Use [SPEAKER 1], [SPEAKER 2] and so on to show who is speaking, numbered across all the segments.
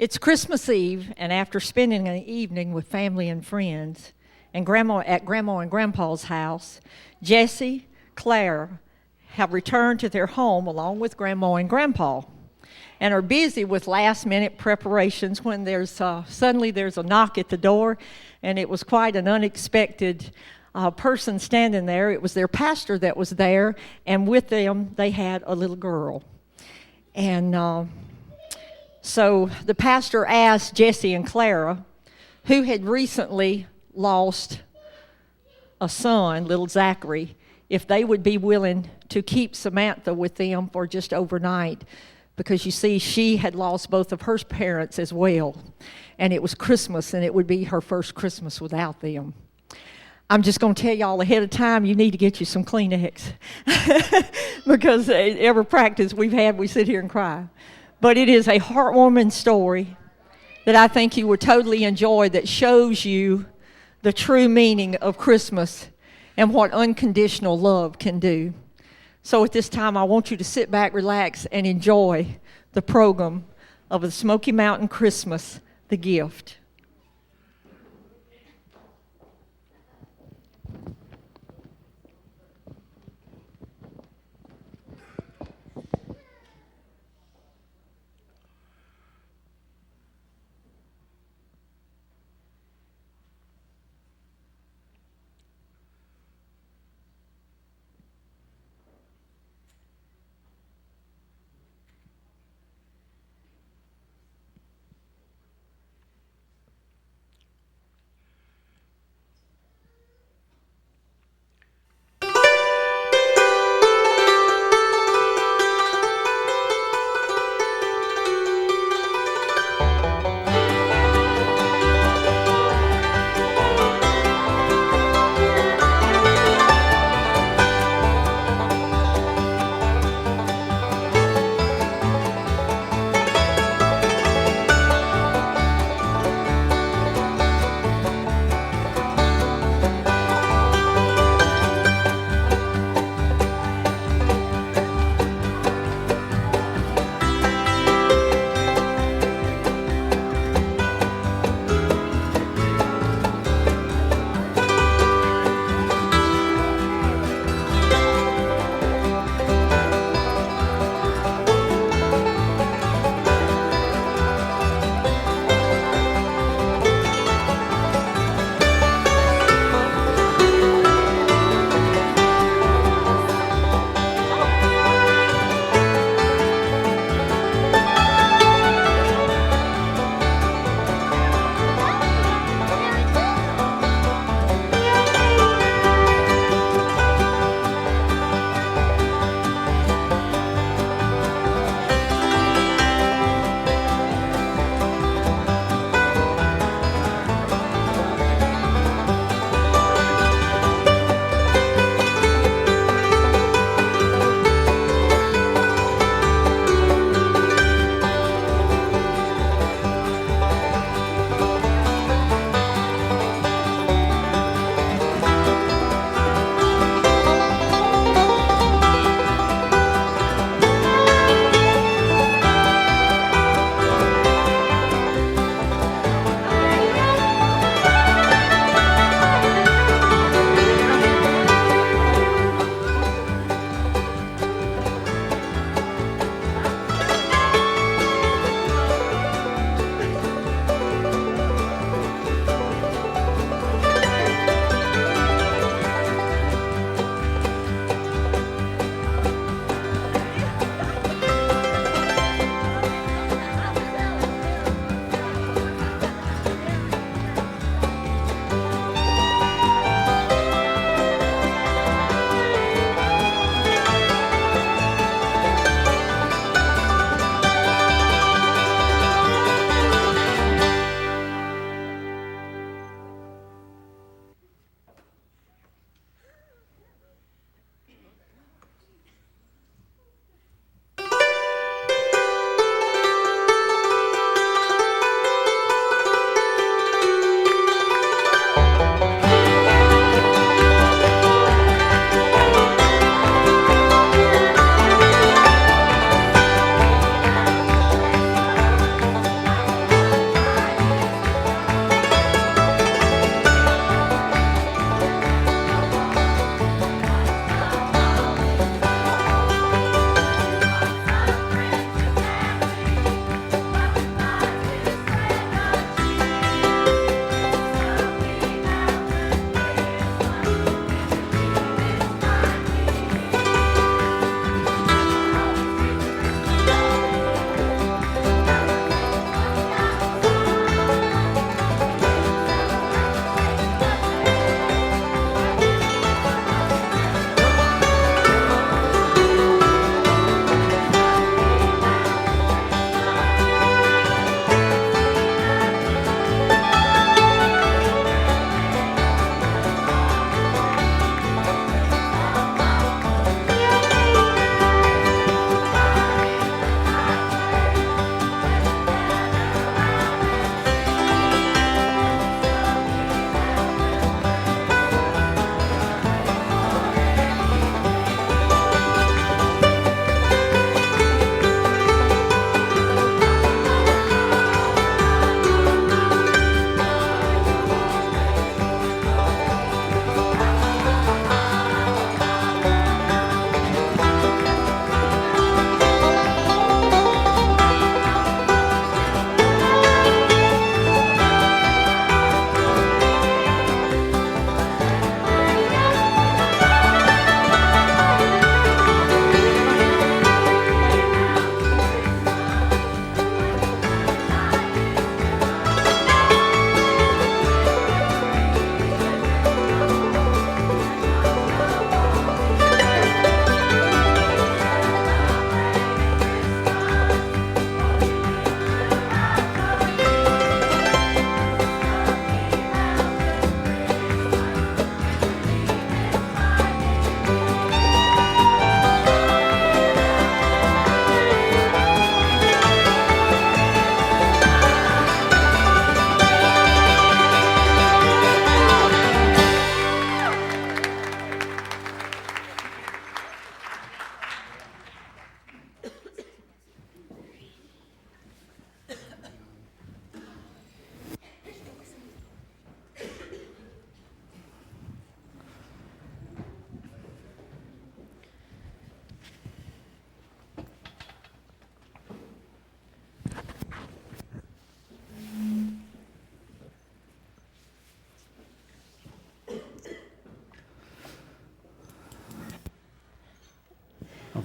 [SPEAKER 1] It's Christmas Eve, and after spending an evening with family and friends and Grandma and Grandpa's house, Jesse, Claire have returned to their home along with Grandma and Grandpa and are busy with last-minute preparations when suddenly there's a knock at the door, and it was quite an unexpected person standing there. It was their pastor that was there, and with them they had a little girl. And so the pastor asked Jesse and Clara, who had recently lost a son, little Zachary, if they would be willing to keep Samantha with them for just overnight, because you see, she had lost both of her parents as well, and it was Christmas, and it would be her first Christmas without them. I'm just going to tell y'all ahead of time, you need to get you some Kleenex, because every practice we've had, we sit here and cry. But it is a heartwarming story that I think you would totally enjoy, that shows you the true meaning of Christmas and what unconditional love can do. So at this time, I want you to sit back, relax, and enjoy the program of the Smoky Mountain Christmas, The Gift.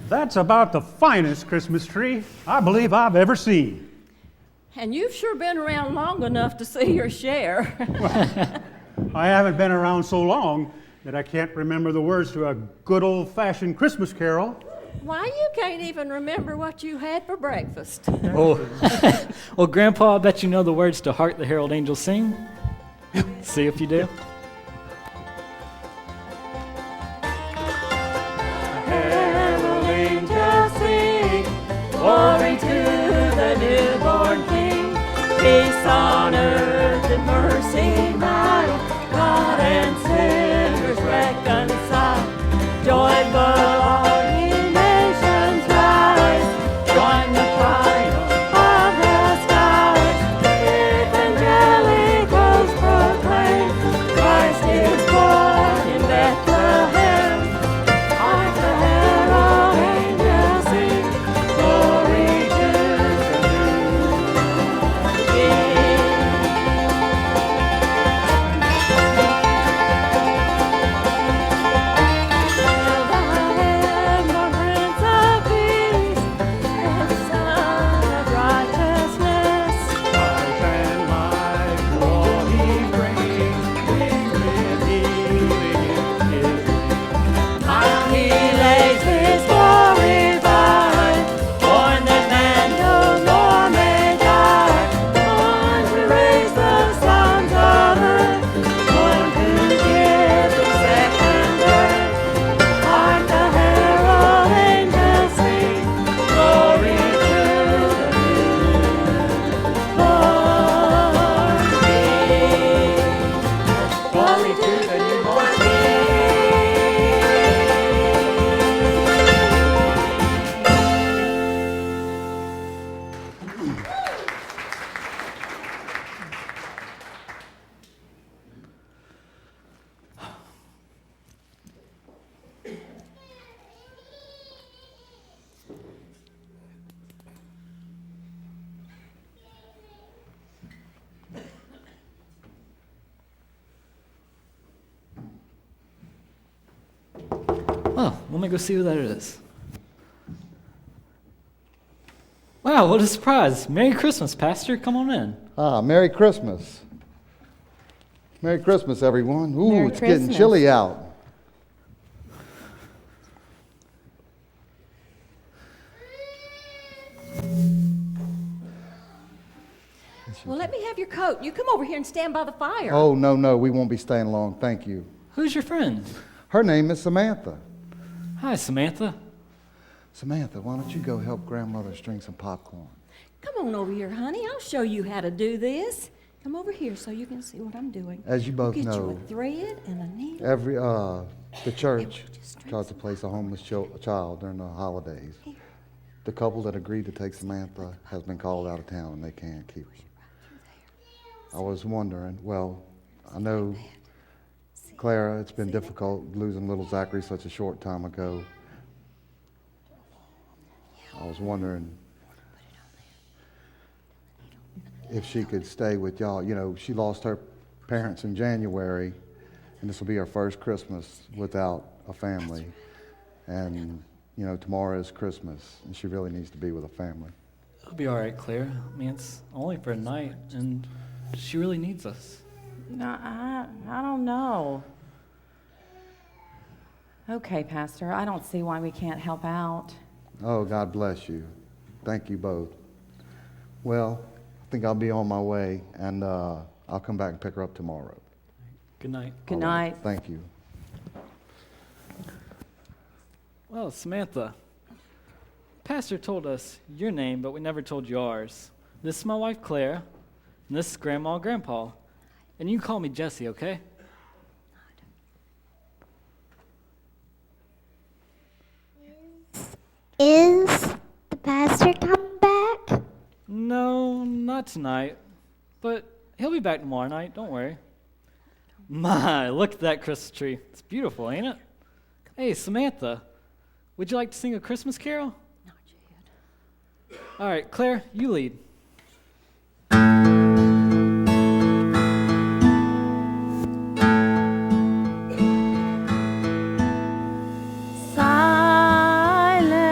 [SPEAKER 2] That's about the finest Christmas tree I believe I've ever seen.
[SPEAKER 3] And you've sure been around long enough to see your share.
[SPEAKER 2] I haven't been around so long that I can't remember the words to a good old-fashioned Christmas carol.
[SPEAKER 3] Why, you can't even remember what you had for breakfast.
[SPEAKER 4] Oh, well, Grandpa, I bet you know the words to Hark the Herald Angels Sing. See if you do.
[SPEAKER 3] Herald angels sing, glory to the newborn King. Peace on earth and mercy mild, God and sinners reconciled. Joyful all ye nations rise, join the triumph of the skies. If angelic hosts proclaim, Christ is born in Bethlehem. Hark the herald angels sing, glory to the newborn King.
[SPEAKER 4] Well, let me go see who that is. Wow, what a surprise. Merry Christmas, Pastor. Come on in.
[SPEAKER 5] Merry Christmas. Merry Christmas, everyone. Ooh,
[SPEAKER 3] Merry
[SPEAKER 5] it's getting
[SPEAKER 3] Christmas.
[SPEAKER 5] chilly out.
[SPEAKER 3] Well, let me have your coat. You come over here and stand by the fire.
[SPEAKER 5] Oh, no, we won't be staying long. Thank you.
[SPEAKER 4] Who's your friend?
[SPEAKER 5] Her name is Samantha.
[SPEAKER 4] Hi, Samantha.
[SPEAKER 5] Samantha, why don't you go help grandmother string some popcorn?
[SPEAKER 3] Come on over here, honey. I'll show you how to do this. Come over here so you can see what I'm doing.
[SPEAKER 5] As you both
[SPEAKER 3] Get you
[SPEAKER 5] know,
[SPEAKER 3] a thread and a needle.
[SPEAKER 5] the church
[SPEAKER 3] Just string
[SPEAKER 5] tries to place a homeless child during the holidays.
[SPEAKER 3] Here.
[SPEAKER 5] The couple that agreed to take Samantha has been called out of town and they can't keep her. I was wondering, well, I know, Clara, it's been difficult losing little Zachary such a short time ago. I was wondering if she could stay with y'all. You know, she lost her parents in January, and this will be her first Christmas without a family. And, you know, tomorrow is Christmas, and she really needs to be with a family.
[SPEAKER 4] It'll be all right, Claire. I mean, it's only for a night, and she really needs us.
[SPEAKER 6] No, I don't know. Okay, Pastor, I don't see why we can't help out.
[SPEAKER 5] Oh, God bless you. Thank you both. Well, I think I'll be on my way, and I'll come back and pick her up tomorrow.
[SPEAKER 4] Good night.
[SPEAKER 6] Good
[SPEAKER 5] All right.
[SPEAKER 6] night.
[SPEAKER 5] Thank you.
[SPEAKER 4] Well, Samantha, Pastor told us your name, but we never told you ours. This is my wife, Claire, and this is Grandma and Grandpa. And you can call me Jesse, okay?
[SPEAKER 7] Is the pastor come back?
[SPEAKER 4] No, not tonight. But he'll be back tomorrow night, don't worry. My, look at that Christmas tree. It's beautiful, ain't it? Hey, Samantha, would you like to sing a Christmas carol?
[SPEAKER 3] Not yet.
[SPEAKER 4] All right, Claire, you lead.
[SPEAKER 6] Silent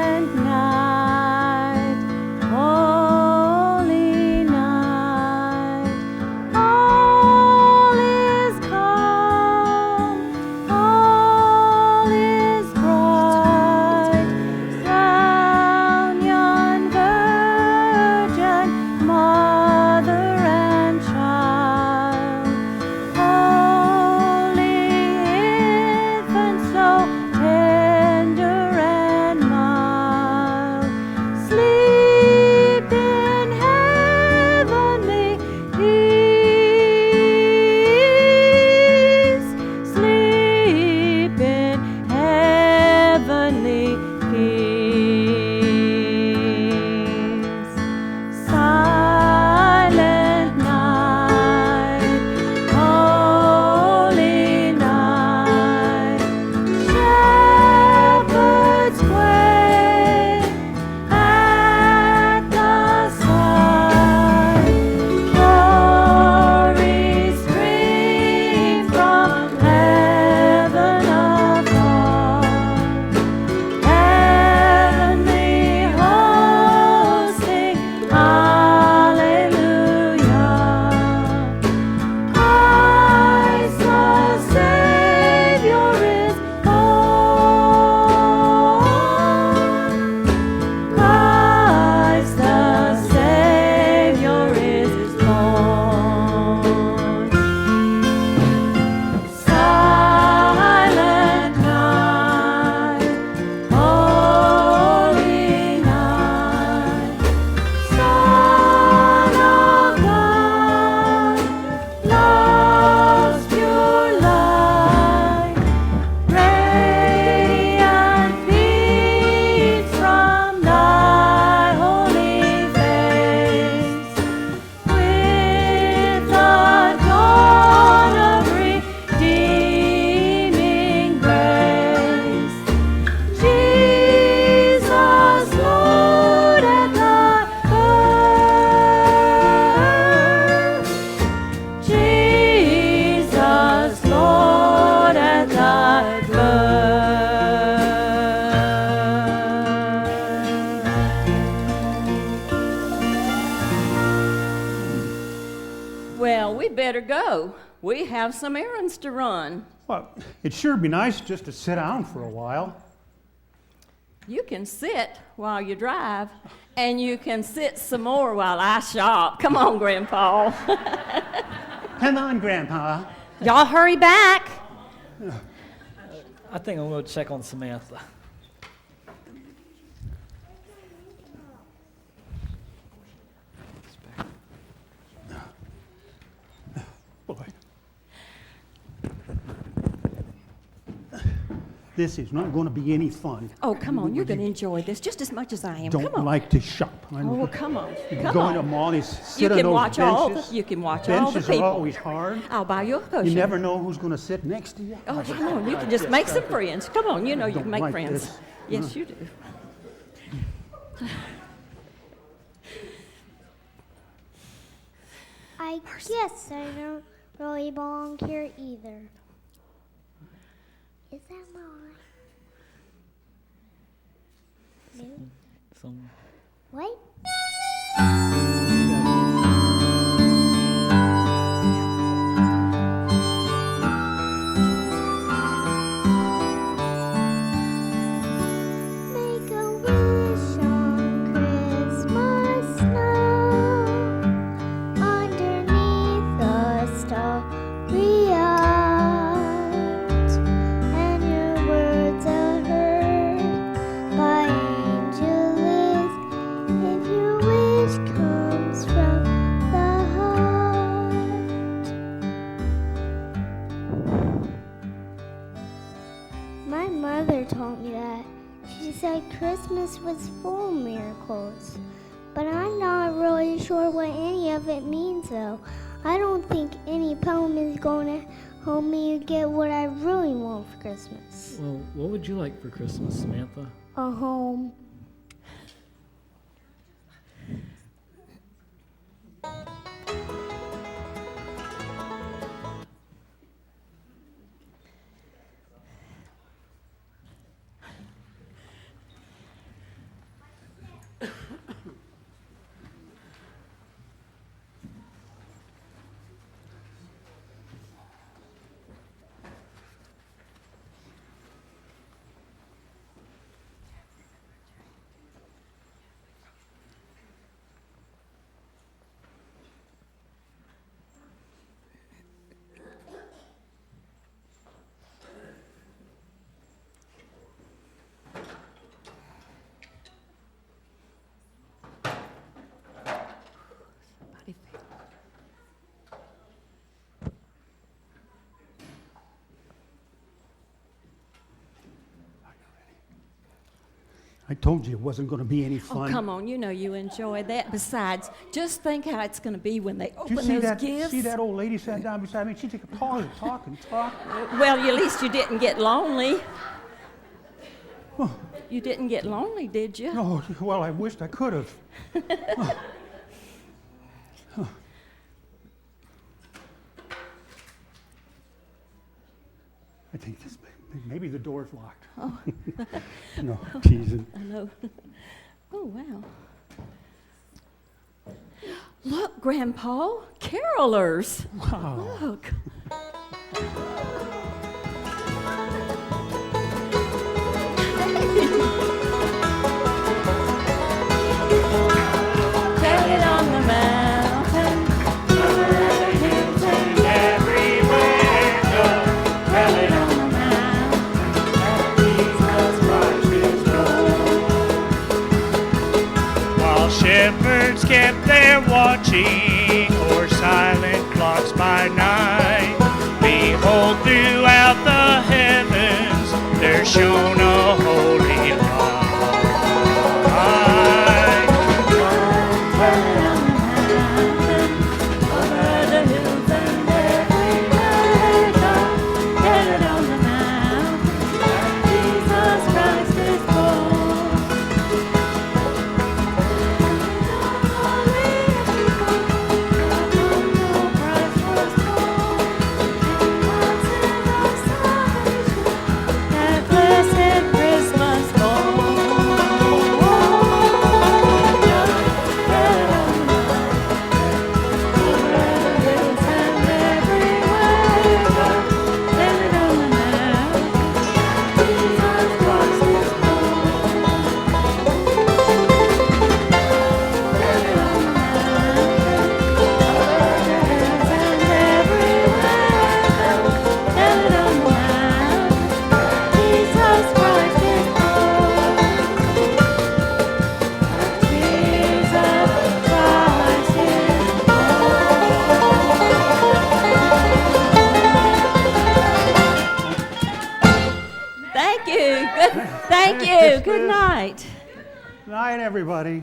[SPEAKER 3] go. We have some errands to run.
[SPEAKER 2] Well, it'd sure be nice just to sit down for a while.
[SPEAKER 3] You can sit while you drive, and you can sit some more while I shop. Come on, Grandpa.
[SPEAKER 2] Come on, Grandpa.
[SPEAKER 6] Y'all hurry back.
[SPEAKER 4] I think I'm going to check on Samantha.
[SPEAKER 2] Boy. This is not going to be any fun.
[SPEAKER 3] Oh, come on. You're going to enjoy this just as much as I am.
[SPEAKER 2] Don't
[SPEAKER 3] Come on.
[SPEAKER 2] like to shop.
[SPEAKER 3] Oh, come on. Come
[SPEAKER 2] Going to
[SPEAKER 3] on.
[SPEAKER 2] mall is sit
[SPEAKER 3] You
[SPEAKER 2] on
[SPEAKER 3] can
[SPEAKER 2] those
[SPEAKER 3] watch all the,
[SPEAKER 2] benches.
[SPEAKER 3] you can watch all the
[SPEAKER 2] Benches are
[SPEAKER 3] people.
[SPEAKER 2] always hard.
[SPEAKER 3] I'll buy you a cushion.
[SPEAKER 2] You never know who's going to sit next to you.
[SPEAKER 3] Oh, come on. You can just make some friends. Come on. You know you
[SPEAKER 2] Don't
[SPEAKER 3] can make
[SPEAKER 2] like
[SPEAKER 3] friends.
[SPEAKER 2] this.
[SPEAKER 3] Yes, you do.
[SPEAKER 7] I guess I don't really belong here either. Is that mine? No.
[SPEAKER 4] Some
[SPEAKER 7] What? Make a wish on Christmas snow underneath the starry eyes, and your words are heard by angels if your wish comes from the heart. My mother taught me that. She said Christmas was full of miracles. But I'm not really sure what any of it means, though. I don't think any poem is going to help me get what I really want for Christmas.
[SPEAKER 4] Well, what would you like for Christmas, Samantha?
[SPEAKER 7] A home.
[SPEAKER 2] I told you it wasn't going to be any
[SPEAKER 3] Oh,
[SPEAKER 2] fun.
[SPEAKER 3] come on. You know you enjoy that. Besides, just think how it's going to be when they
[SPEAKER 2] Did you
[SPEAKER 3] open
[SPEAKER 2] see
[SPEAKER 3] those
[SPEAKER 2] that?
[SPEAKER 3] gifts.
[SPEAKER 2] See that old lady sat down beside me? She just kept talking, talking, talking.
[SPEAKER 3] Well, at least you didn't get lonely. You didn't get lonely, did you?
[SPEAKER 2] Oh, well, I wished I could have. I think this maybe the door's locked.
[SPEAKER 3] Oh.
[SPEAKER 2] No, teasing.
[SPEAKER 3] I know. Oh, wow. Look, Grandpa, carolers.
[SPEAKER 2] Wow.
[SPEAKER 3] Look. Tell it on the mountain.
[SPEAKER 8] Everywhere go, tell it on the mountain that Jesus Christ is born. While shepherds kept their watching o'er silent flocks by night, behold, throughout the heavens there shone a holy light.
[SPEAKER 3] Thank you. Good night.
[SPEAKER 2] Night, everybody.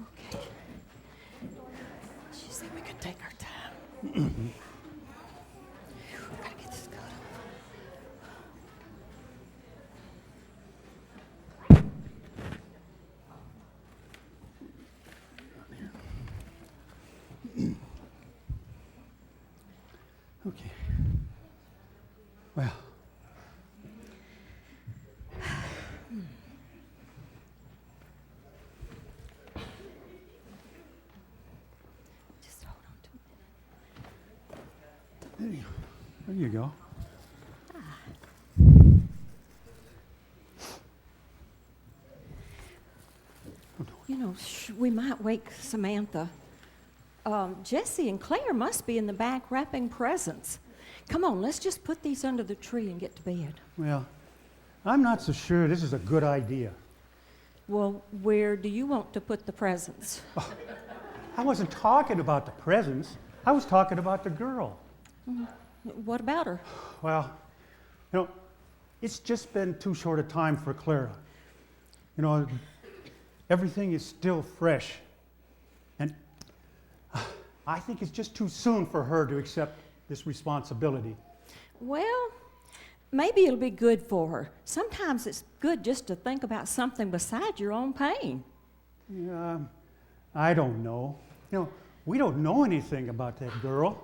[SPEAKER 3] Okay. She said we could take our time. Gotta get this coat off.
[SPEAKER 2] Okay. Well.
[SPEAKER 3] Just hold on to it.
[SPEAKER 2] There you go.
[SPEAKER 3] You know, we might wake Samantha. Jesse and Claire must be in the back wrapping presents. Come on, let's just put these under the tree and get to bed.
[SPEAKER 2] Well, I'm not so sure this is a good idea.
[SPEAKER 3] Well, where do you want to put the presents?
[SPEAKER 2] I wasn't talking about the presents. I was talking about the girl.
[SPEAKER 3] What about her?
[SPEAKER 2] Well, you know, it's just been too short a time for Clara. You know, everything is still fresh. And I think it's just too soon for her to accept this responsibility.
[SPEAKER 3] Well, maybe it'll be good for her. Sometimes it's good just to think about something besides your own pain.
[SPEAKER 2] Yeah, I don't know. You know, we don't know anything about that girl.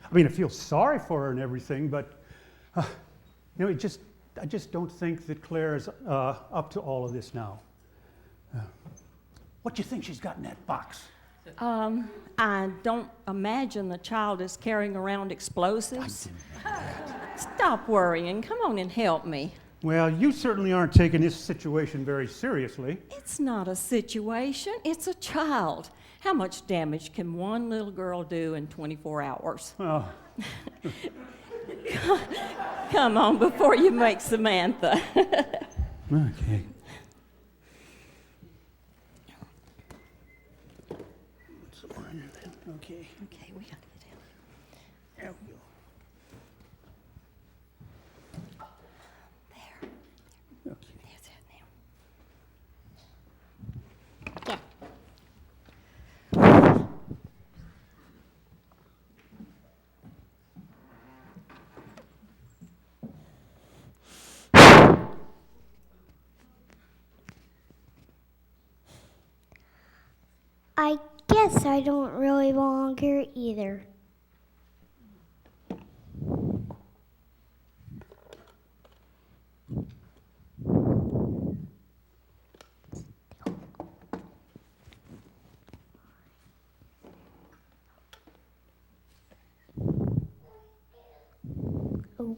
[SPEAKER 2] I mean, I feel sorry for her and everything, but you know, I just don't think that Claire is up to all of this now. What do you think she's got in that box?
[SPEAKER 3] I don't imagine the child is carrying around explosives. Stop worrying. Come on and help me.
[SPEAKER 2] Well, you certainly aren't taking this situation very seriously.
[SPEAKER 3] It's not a situation. It's a child. How much damage can one little girl do in 24 hours?
[SPEAKER 2] Oh,
[SPEAKER 3] Come on, before you make Samantha.
[SPEAKER 2] okay. Okay.
[SPEAKER 3] Okay, we gotta get out.
[SPEAKER 2] There we go.
[SPEAKER 3] There.
[SPEAKER 2] Okay.
[SPEAKER 3] There's it now.
[SPEAKER 7] I guess I don't really belong here either. Oh.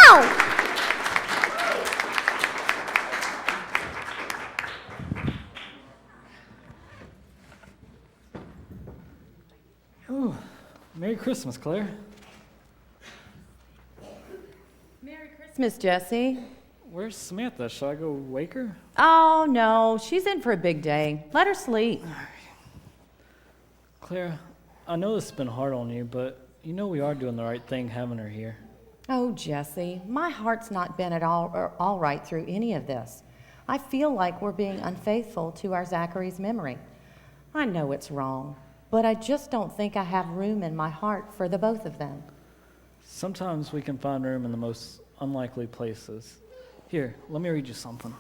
[SPEAKER 7] Ow!
[SPEAKER 4] Oh, Merry Christmas, Claire.
[SPEAKER 6] Merry Christmas, Jesse.
[SPEAKER 4] Where's Samantha? Shall I go wake her?
[SPEAKER 6] Oh, no, she's in for a big day. Let her sleep.
[SPEAKER 4] Claire, I know this has been hard on you, but you know we are doing the right thing having her here.
[SPEAKER 6] Oh, Jesse, my heart's not been at all right through any of this. I feel like we're being unfaithful to our Zachary's memory. I know it's wrong, but I just don't think I have room in my heart for the both of them.
[SPEAKER 4] Sometimes we can find room in the most unlikely places. Here, let me read you something.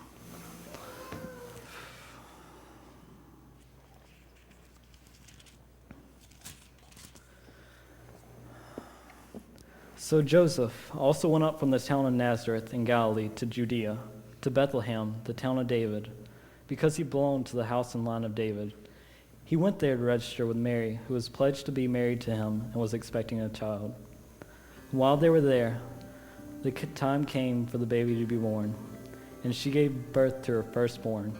[SPEAKER 4] So Joseph also went up from the town of Nazareth in Galilee to Judea, to Bethlehem, the town of David, because he belonged to the house and line of David. He went there to register with Mary, who was pledged to be married to him and was expecting a child. While they were there, the time came for the baby to be born, and she gave birth to her firstborn,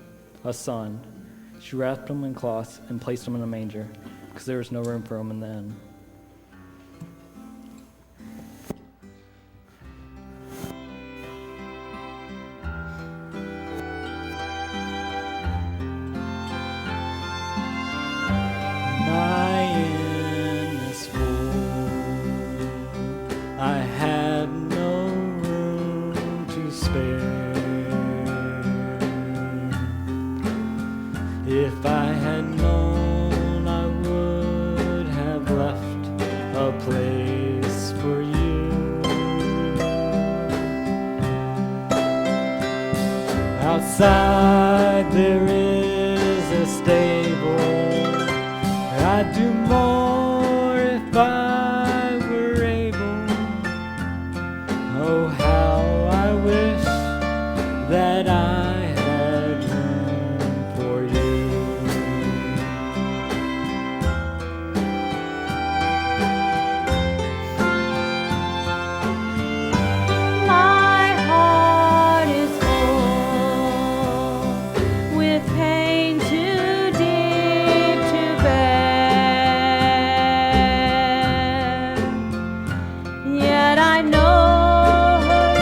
[SPEAKER 4] a son. She wrapped him in cloths and placed him in a manger, because there was no room for him in the inn. If I had known, I would have left a place for you. Outside there is a stable. I'd do more if I were able. Oh, how I wish that I had room for you.
[SPEAKER 6] My heart is full with pain too deep to bear. Yet I know her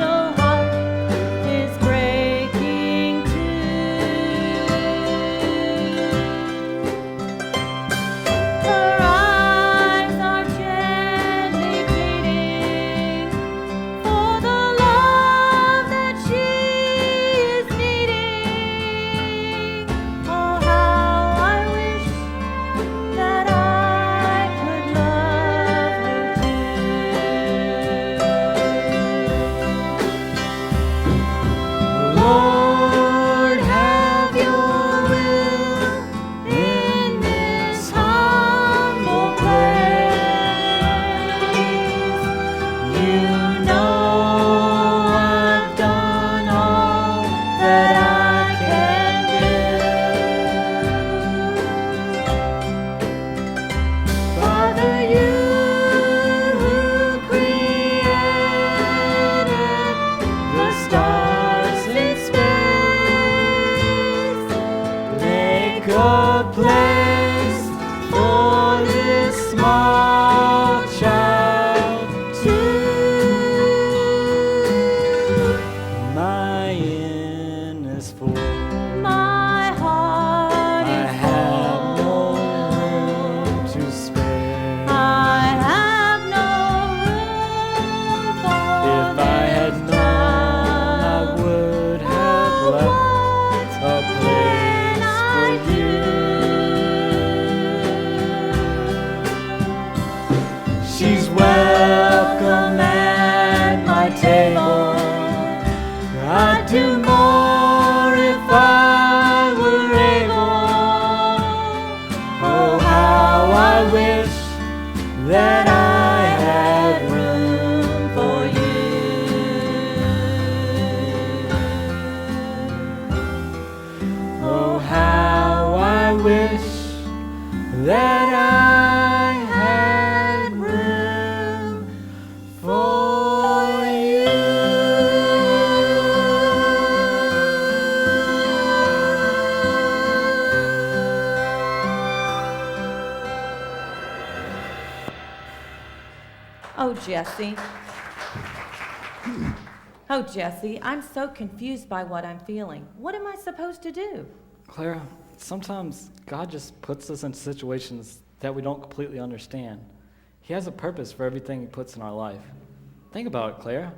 [SPEAKER 6] little heart is breaking too. Her eyes are gently pleading for the love that she is needing. Oh, how I wish that I could love her too. Lord, have your will in this humble place. You know I've done all that I can do. Father, you who created the stars in space, make a place for this small child too. My inn is full. My heart is full. I have no room to spare. I have no room for if I had known, I would have left a place for you. She's welcome at my table. I'd do more if I were able. Oh, how I wish that I had room for you. Oh, how I wish that I had room
[SPEAKER 9] Oh, Jesse. Oh, Jesse, I'm so confused by what I'm feeling. What am I supposed to do?
[SPEAKER 4] Clara, sometimes God just puts us in situations that we don't completely understand. He has a purpose for everything he puts in our life. Think about it, Clara.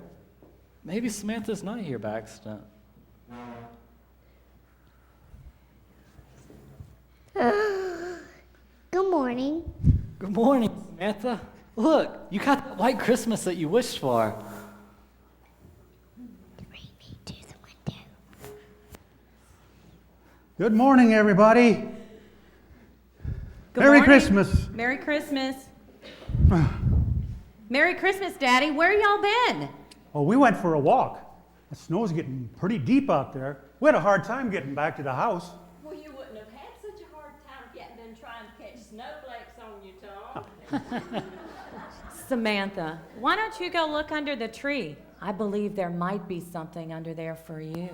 [SPEAKER 4] Maybe Samantha's not here by accident.
[SPEAKER 7] Good morning.
[SPEAKER 4] Good morning, Samantha. Look, you got that white Christmas that you wished for.
[SPEAKER 7] Bring me to the window.
[SPEAKER 2] Good morning, everybody.
[SPEAKER 9] Good
[SPEAKER 2] Merry
[SPEAKER 9] morning.
[SPEAKER 2] Christmas.
[SPEAKER 9] Merry Christmas. Merry Christmas, Daddy. Where y'all been?
[SPEAKER 2] Oh, we went for a walk. The snow's getting pretty deep out there. We had a hard time getting back to the house.
[SPEAKER 3] Well, you wouldn't have had such a hard time getting done trying to catch snowflakes on your tongue.
[SPEAKER 9] Samantha, why don't you go look under the tree? I believe there might be something under there for you.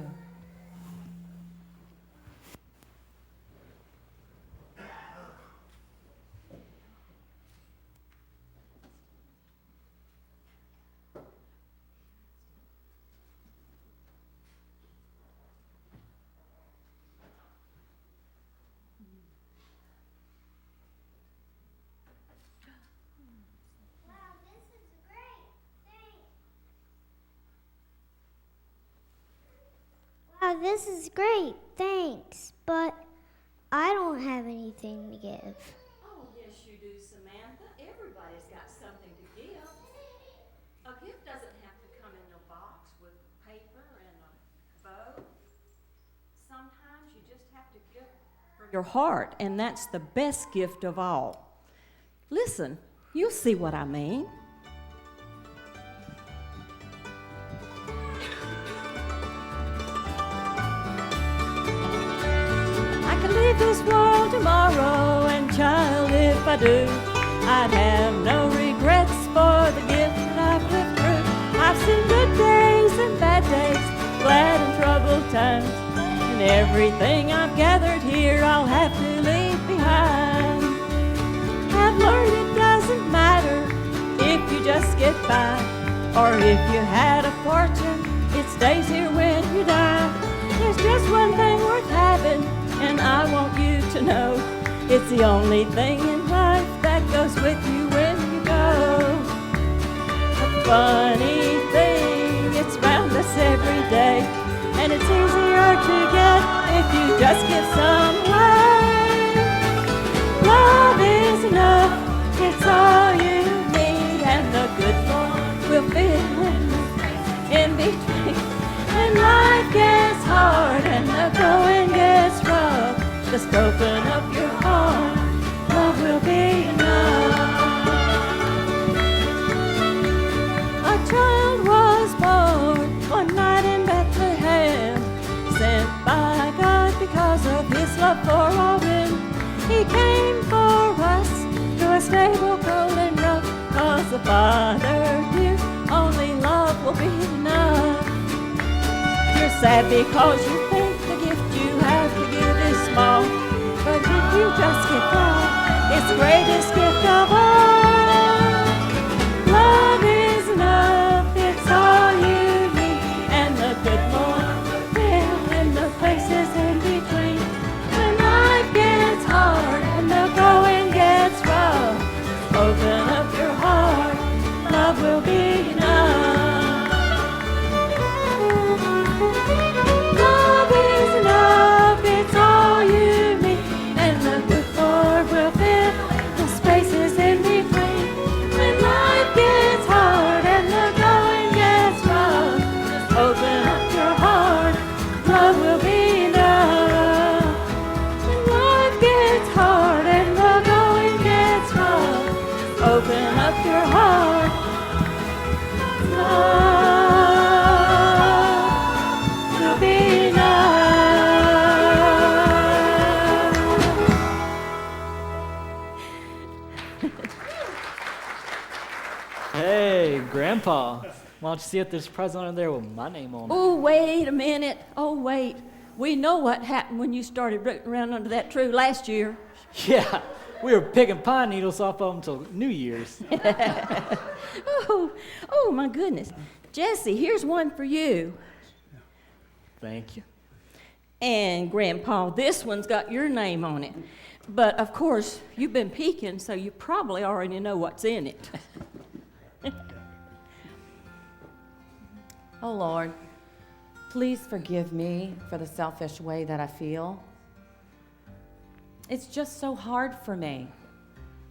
[SPEAKER 7] Wow, this is great. Thanks. But I don't have anything to give.
[SPEAKER 3] Oh, yes, you do, Samantha. Everybody's got something to give. A gift doesn't have to come in a box with paper and a bow. Sometimes you just have to give from your heart, and that's the best gift of all. Listen, you'll see what I mean.
[SPEAKER 6] Leave this world tomorrow, and child, if I do, I'd have no regrets for the gift that I've lived through. I've seen good days and bad days, glad and troubled times, and everything I've gathered here I'll have to leave behind. I've learned it doesn't matter if you just get by, or if you had a fortune, it stays here when you die. There's just one thing worth having, and I want you to know it's the only thing in life that goes with you when you go. A funny thing, it's around us every day, and it's easier to get if you just give some away. Love is enough, it's all you need, and the good Lord will fill in between. When life gets hard and the going gets rough, just open up your heart, love will be enough. A child was born one night in Bethlehem, sent by God because of his love for all men. He came for us through a stable cold and rough, 'cause the Father knew only love will be enough. You're sad because you think the gift you have to give is small, but if you just give God, it's the greatest gift of all. Love is enough, it's all you need, and the good Lord will fill in the places in between. When life gets hard and the going gets rough, open up your heart, love will be enough. Love is enough, it's all you need, and the good Lord will fill the spaces in between. When life gets hard and the going gets rough, just open up your heart, love will be enough. When life gets hard and the going gets rough, open up your heart, love.
[SPEAKER 4] Hey, Grandpa. Why don't you see if there's a present under there with my name on it?
[SPEAKER 3] Oh, wait a minute. Oh, wait. We know what happened when you started rooting around under that tree last year.
[SPEAKER 4] Yeah, We were picking pine needles off of them until New Year's.
[SPEAKER 3] Oh, my goodness. Jesse, here's one for you.
[SPEAKER 4] Thank you.
[SPEAKER 3] And Grandpa, this one's got your name on it. But of course, you've been peeking, so you probably already know what's in it.
[SPEAKER 9] Oh Lord, please forgive me for the selfish way that I feel. It's just so hard for me.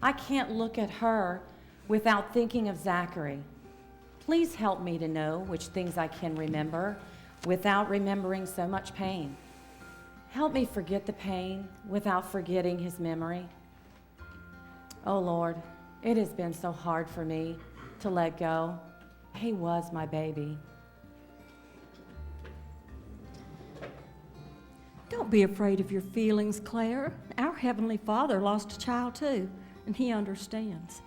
[SPEAKER 9] I can't look at her without thinking of Zachary. Please help me to know which things I can remember without remembering so much pain. Help me forget the pain without forgetting his memory. Oh Lord, it has been so hard for me to let go. He was my baby.
[SPEAKER 3] Don't be afraid of your feelings, Claire. Our Heavenly Father lost a child too, and He understands.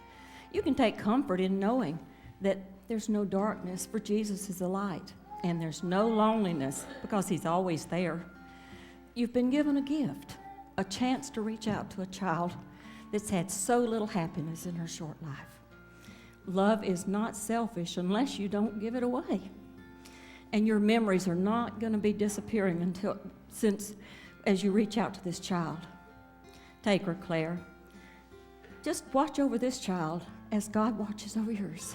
[SPEAKER 3] You can take comfort in knowing that there's no darkness, for Jesus is the light, and there's no loneliness because He's always there. You've been given a gift, a chance to reach out to a child that's had so little happiness in her short life. Love is not selfish unless you don't give it away. And your memories are not going to be disappearing as you reach out to this child. Take her, Claire. Just watch over this child as God watches over yours.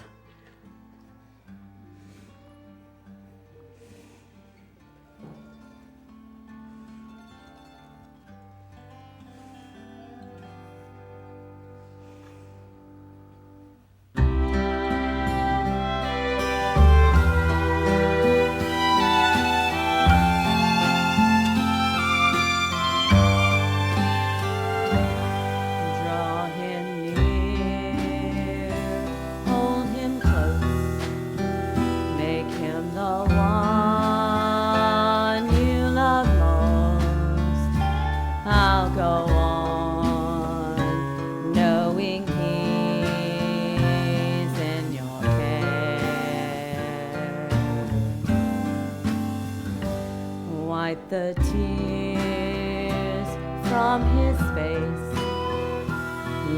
[SPEAKER 9] Draw him near, hold him close, make him the one you love most. I'll go on knowing he's in your care. Wipe the tears from his face.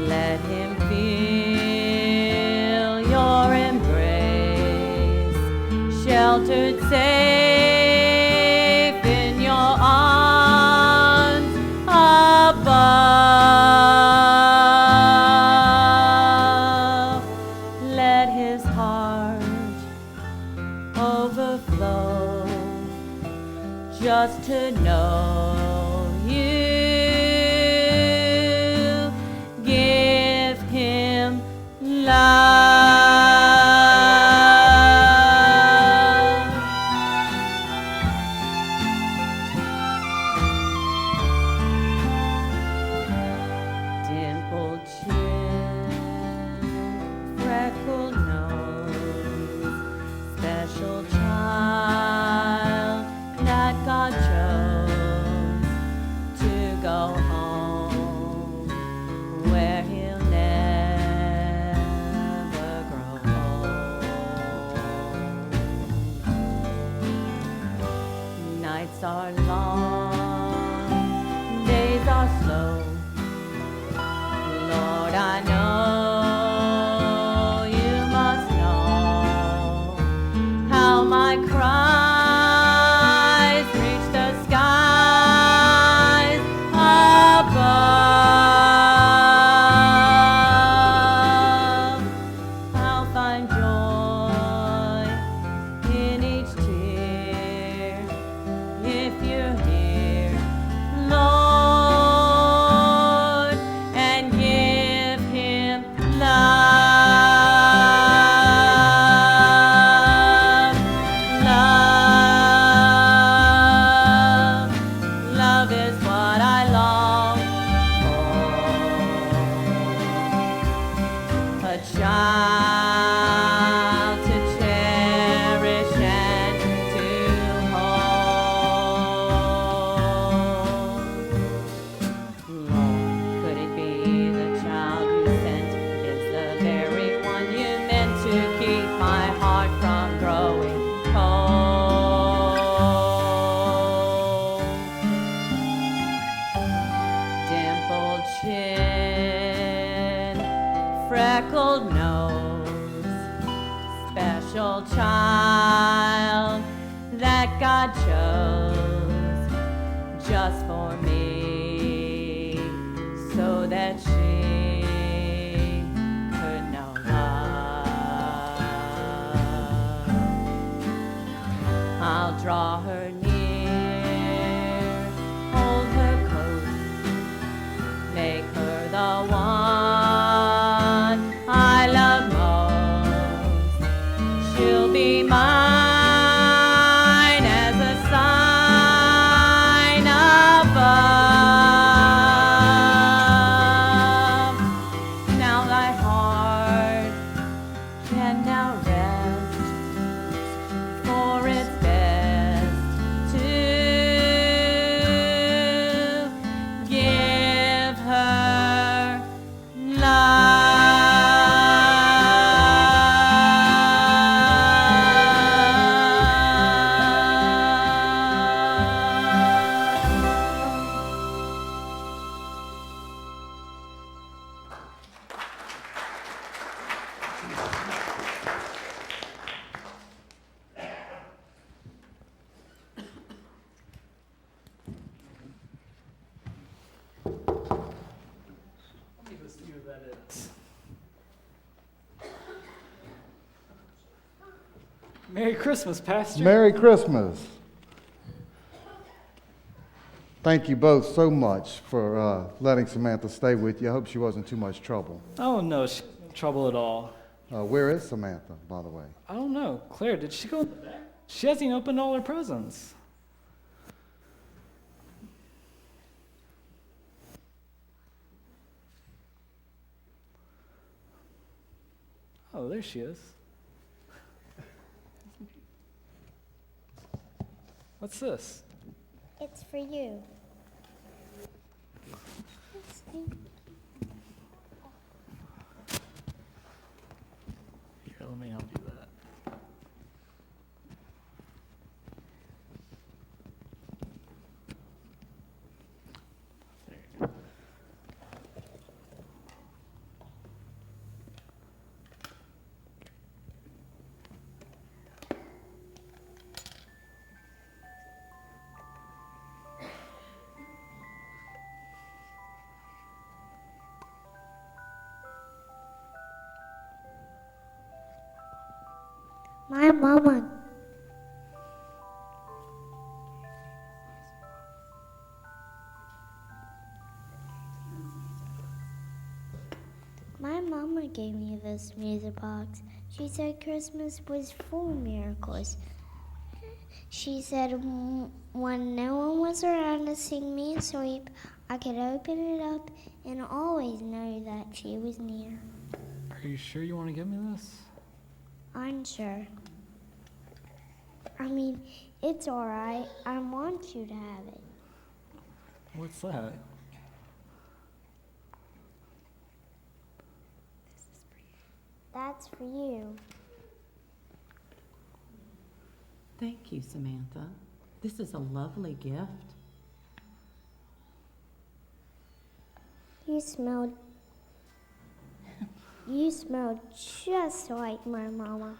[SPEAKER 9] Let him feel your embrace, sheltered safe in your arms above. Let his heart overflow just to know you. Give him love. Dimpled chin, freckled nose, special child that God chose to go home where he'll never grow old. Nights are long, days are slow. Lord, I know you must know how my cries reach the skies above. I'll find joy in each tear if you're here, Lord, and give him love, love. special child that God chose just for me, so that she could know love. I'll draw her near, hold her close, make her the one I love most. She'll be mine as a sign above. Now thy heart can now rest, for it's best to give her
[SPEAKER 4] Let me just see who that is. Merry Christmas, Pastor.
[SPEAKER 5] Merry Christmas. Thank you both so much for letting Samantha stay with you. I hope she wasn't too much trouble.
[SPEAKER 4] Oh, no, she's no trouble at all.
[SPEAKER 5] Where is Samantha, by the way?
[SPEAKER 4] I don't know. Claire, did she go in the back? She hasn't even opened all her presents. Oh, there she is. What's this?
[SPEAKER 7] It's for you.
[SPEAKER 4] Here, let me help you with that. There you go.
[SPEAKER 7] My mama. My mama gave me this music box. She said Christmas was full of miracles. She said when no one was around to sing me a sweep, I could open it up and always know that she was near.
[SPEAKER 4] Are you sure you want to give me this?
[SPEAKER 7] I'm sure. I mean, it's all right. I want you to have it.
[SPEAKER 4] What's that?
[SPEAKER 7] That's for you.
[SPEAKER 9] Thank you, Samantha. This is a lovely gift.
[SPEAKER 7] You smelled just like my mama.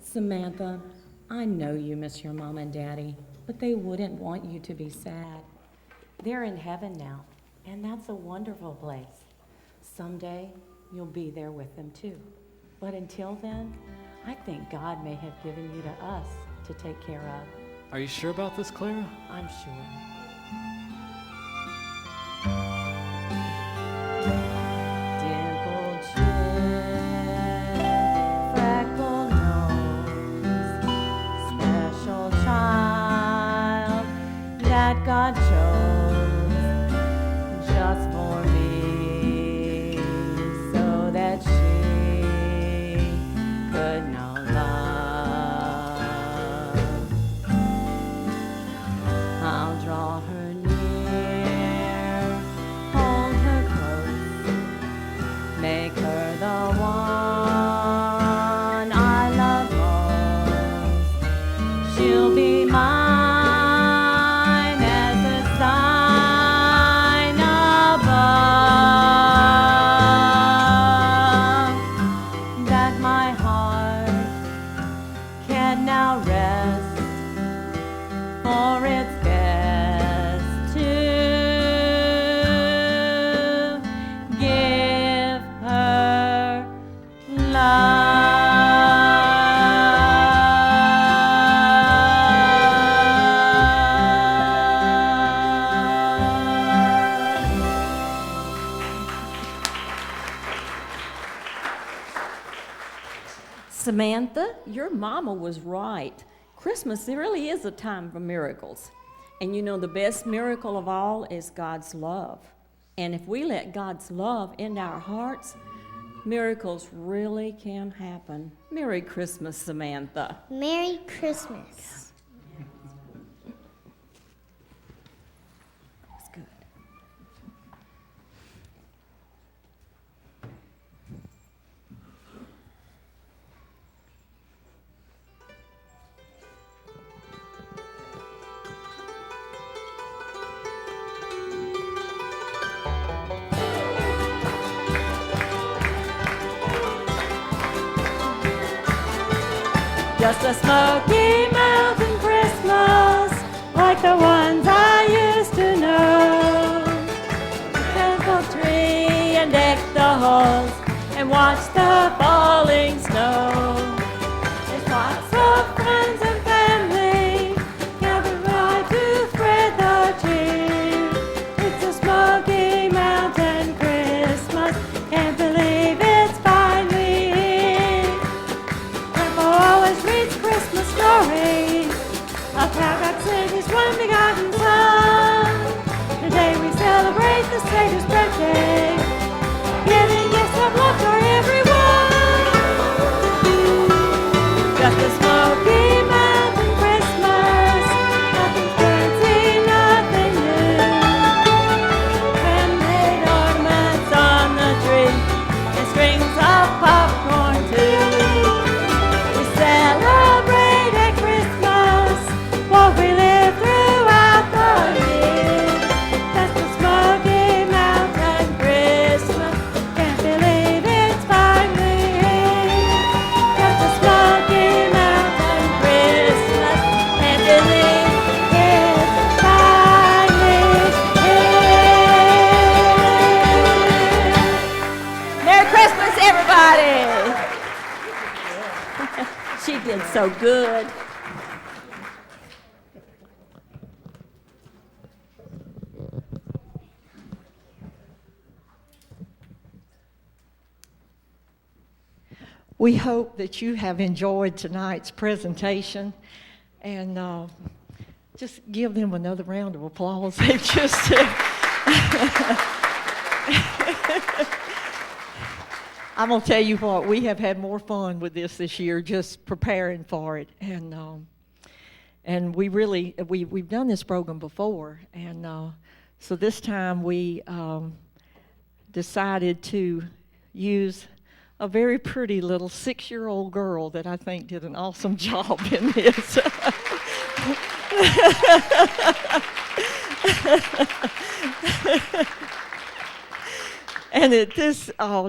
[SPEAKER 9] Samantha, I know you miss your mom and daddy, but they wouldn't want you to be sad. They're in heaven now, and that's a wonderful place. Someday, you'll be there with them too. But until then, I think God may have given you to us to take care of.
[SPEAKER 4] Are you sure about this, Clara?
[SPEAKER 9] I'm sure. Dimpled chin, freckled nose, special child that God chose just for me, so that she could know love. I'll draw her near, hold her close, make her the one I love most. She'll be mine as a now rest for its guest to give her
[SPEAKER 3] Samantha, your mama was right. Christmas really is a time for miracles. And you know, the best miracle of all is God's love. And if we let God's love into our hearts, miracles really can happen. Merry Christmas, Samantha.
[SPEAKER 7] Merry Christmas.
[SPEAKER 3] That's good.
[SPEAKER 9] just a Smoky Mountain Christmas, like the ones I used to know. Plant the tree and deck the halls and watch the falling snow. There's lots of friends and family gathered right to spread the cheer. It's a Smoky Mountain Christmas, can't believe it's finally here. Grandpa always reads Christmas stories of how God sent His one begotten Son. Today we celebrate the Savior's birthday, giving gifts of love for everyone. Just a Smoky Mountain Christmas, nothing fancy, nothing new. Handmade ornaments on the tree and strings of popcorn too. We celebrate at Christmas what we live throughout the year. That's the Smoky Mountain Christmas, can't believe it's finally here. That's the Smoky Mountain Christmas, can't believe it's finally here.
[SPEAKER 3] Merry Christmas, everybody! She did so good.
[SPEAKER 1] We hope that you have enjoyed tonight's presentation, and just give them another round of applause. They've just I'm gonna tell you what, we have had more fun with this year, just preparing for it, and we've done this program before, and so this time we decided to use a very pretty little 6-year-old girl that I think did an awesome job in this. And at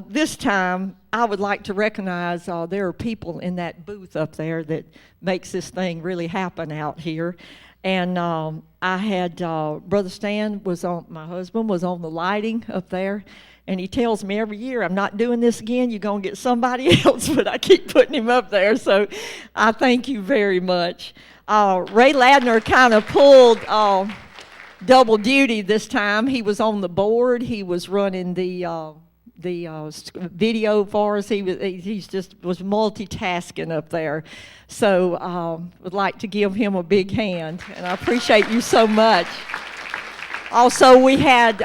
[SPEAKER 1] this time, I would like to recognize there are people in that booth up there that makes this thing really happen out here. And I had Brother Stan my husband was on the lighting up there. And he tells me every year, I'm not doing this again, you're going to get somebody else, but I keep putting him up there, so I thank you very much. Ray Ladner kind of pulled double duty this time. He was on the board, he was running the video for us, he was multitasking up there. So would like to give him a big hand, and I appreciate you so much. Also, we had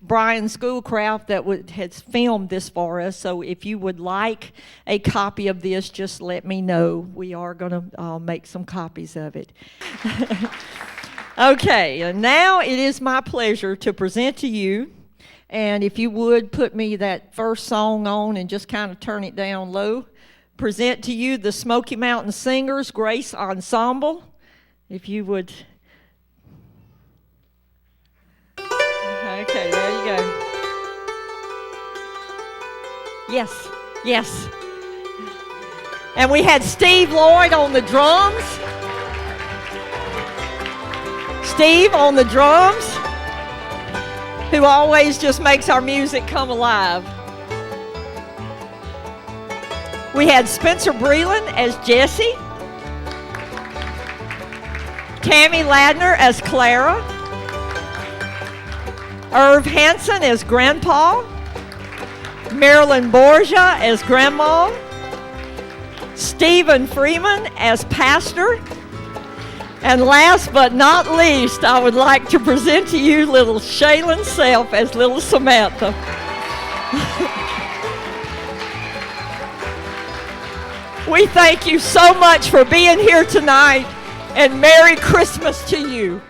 [SPEAKER 1] Brian Schoolcraft that has filmed this for us, so if you would like a copy of this, just let me know. We are going to make some copies of it. Okay, and now it is my pleasure to present to you, and if you would put me that first song on and just kind of turn it down low, present to you the Smoky Mountain Singers Grace Ensemble. If you would... Okay, there you go. Yes, yes. And we had Steve Lloyd on the drums. Steve on the drums, who always just makes our music come alive. We had Spencer Breland as Jesse, Tammy Ladner as Clara, Irv Hansen as Grandpa, Marilyn Borgia as Grandma, Stephen Freeman as Pastor, and last but not least, I would like to present to you little Shaylin Self as little Samantha. We thank you so much for being here tonight, and Merry Christmas to you.